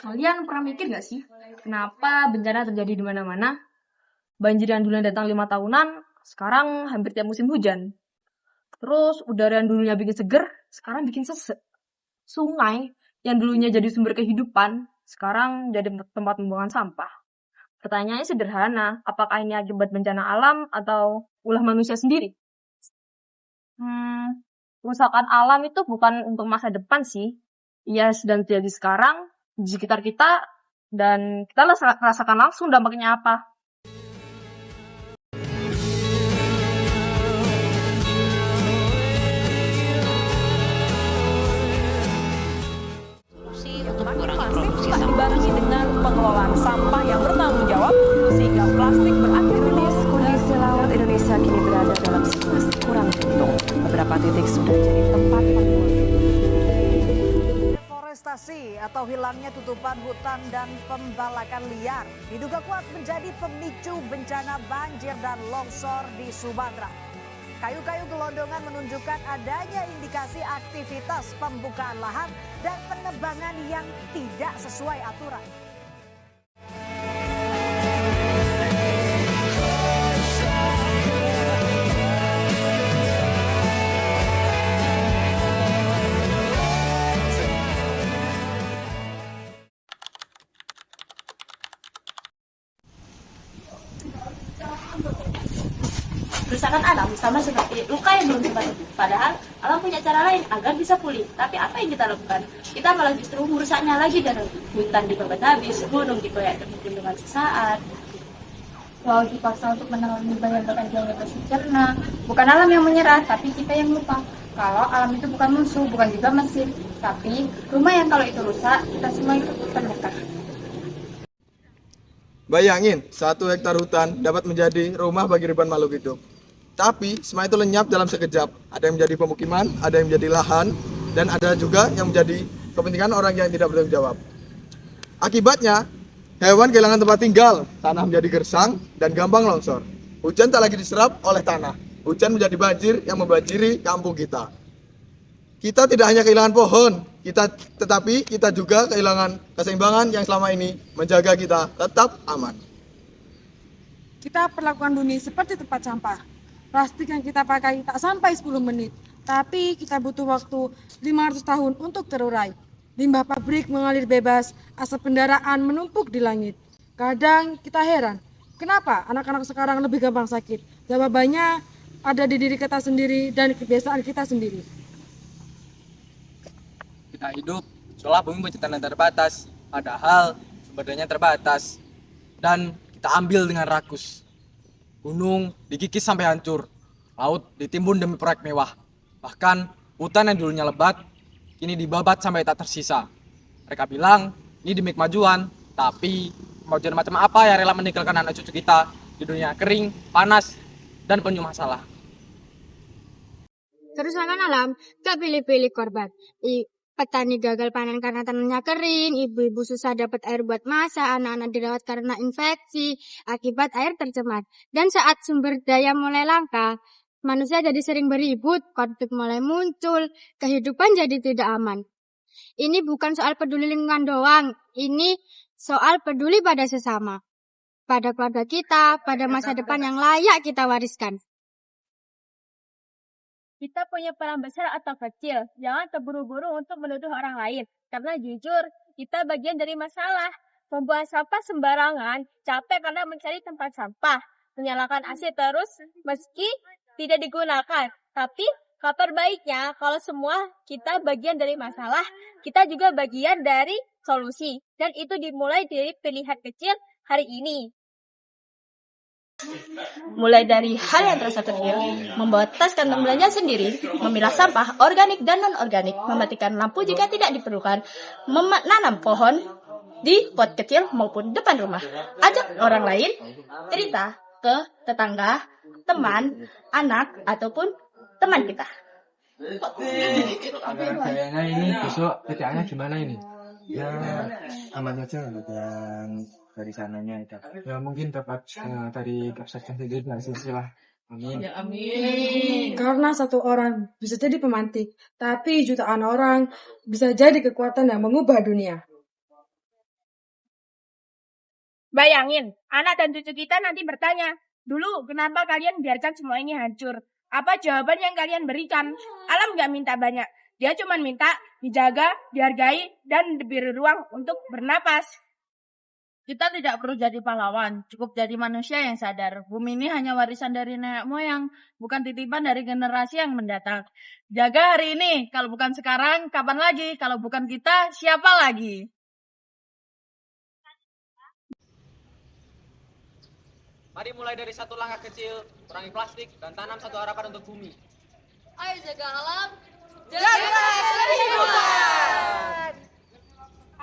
Kalian pernah mikir gak sih, kenapa bencana terjadi di mana-mana? Banjir yang dulunya datang 5 tahunan, sekarang hampir tiap musim hujan. Terus udara yang dulunya bikin seger, sekarang bikin sesek. Sungai yang dulunya jadi sumber kehidupan, sekarang jadi tempat pembuangan sampah. Pertanyaannya sederhana, apakah ini akibat bencana alam atau ulah manusia sendiri? Kerusakan alam itu bukan untuk masa depan sih. Ia sedang terjadi sekarang di sekitar kita dan kita rasakan langsung dampaknya apa. Plastik tak dibarengi dengan pengelolaan sampah yang bertanggung jawab sehingga plastik berakhir di Kondisi laut Indonesia kini berada dalam situasi kurang beruntung. Beberapa titik sudah jadi tempat pembuangan. Deforestasi atau hilangnya tutupan hutan dan pembalakan liar diduga kuat menjadi pemicu bencana banjir dan longsor di Sumatera. Kayu-kayu gelondongan menunjukkan adanya indikasi aktivitas pembukaan lahan dan penebangan yang tidak sesuai aturan. Kerusakan alam sama seperti luka yang belum sempat sembuh. Padahal alam punya cara lain agar bisa pulih. Tapi apa yang kita lakukan? Kita malah justru merusaknya lagi dan hutan dibabat habis, gunung dikoyak dengan sesaat. Laut dipaksa untuk menelan yang bekerja cerna. Bukan alam yang menyerah, tapi kita yang lupa. Kalau alam itu bukan musuh, bukan juga mesin, tapi rumah yang kalau itu rusak, kita semua ikut terluka. Bayangin, 1 hektar hutan dapat menjadi rumah bagi ribuan makhluk hidup. Tapi semua itu lenyap dalam sekejap. Ada yang menjadi pemukiman, ada yang menjadi lahan, dan ada juga yang menjadi kepentingan orang yang tidak bertanggung jawab. Akibatnya, hewan kehilangan tempat tinggal, tanah menjadi gersang, dan gampang longsor. Hujan tak lagi diserap oleh tanah. Hujan menjadi banjir yang membanjiri kampung kita. Kita tidak hanya kehilangan pohon, tetapi kita juga kehilangan keseimbangan yang selama ini menjaga kita tetap aman. Kita perlakukan dunia seperti tempat sampah. Plastik yang kita pakai tak sampai 10 menit, tapi kita butuh waktu 500 tahun untuk terurai. Limbah pabrik mengalir bebas, asap kendaraan menumpuk di langit. Kadang kita heran, kenapa anak-anak sekarang lebih gampang sakit? Jawabannya ada di diri kita sendiri dan kebiasaan kita sendiri. Kita hidup seolah bumi penciptaan yang terbatas, padahal sumber dayanya terbatas. Dan kita ambil dengan rakus. Gunung digigis sampai hancur, laut ditimbun demi proyek mewah. Bahkan hutan yang dulunya lebat, kini dibabat sampai tak tersisa. Mereka bilang ini demi kemajuan, tapi kemajuan macam apa yang rela meninggalkan anak cucu kita di dunia kering, panas, dan penuh masalah. Kerusakan alam tak pilih-pilih korban. Petani gagal panen karena tanahnya kering, ibu-ibu susah dapat air buat masak, anak-anak dirawat karena infeksi akibat air tercemar. Dan saat sumber daya mulai langka, manusia jadi sering beribut, konflik mulai muncul, kehidupan jadi tidak aman. Ini bukan soal peduli lingkungan doang, ini soal peduli pada sesama, pada keluarga kita, pada masa depan yang layak kita wariskan. Kita punya peran besar atau kecil, jangan terburu-buru untuk menuduh orang lain. Karena jujur, kita bagian dari masalah. Membuang sampah sembarangan, capek karena mencari tempat sampah. Menyalakan AC terus meski tidak digunakan. Tapi kabar baiknya, kalau semua kita bagian dari masalah, kita juga bagian dari solusi. Dan itu dimulai dari pilihan kecil hari ini. Mulai dari hal yang terasa kecil, membawa tas kantong belanja sendiri, memilah sampah organik dan non-organik, mematikan lampu jika tidak diperlukan, menanam pohon di pot kecil maupun depan rumah. Ajak orang lain cerita ke tetangga, teman, anak, ataupun teman kita. Kayaknya ini besok kerjaannya gimana ini? Ya aman saja dan dari sananya itu. Ya mungkin dapat dari Kapsatgas sendiri lah. Amin. Ya amin. Karena satu orang bisa jadi pemantik, tapi jutaan orang bisa jadi kekuatan yang mengubah dunia. Bayangin, anak dan cucu kita nanti bertanya, dulu kenapa kalian biarkan semua ini hancur? Apa jawaban yang kalian berikan? Alam nggak minta banyak. Dia cuma minta dijaga, dihargai, dan diberi ruang untuk bernapas. Kita tidak perlu jadi pahlawan, cukup jadi manusia yang sadar. Bumi ini hanya warisan dari nenek moyang, bukan titipan dari generasi yang mendatang. Jaga hari ini, kalau bukan sekarang, kapan lagi? Kalau bukan kita, siapa lagi? Mari mulai dari satu langkah kecil, kurangi plastik, dan tanam satu harapan untuk bumi. Ayo jaga alam, jaga kehidupan.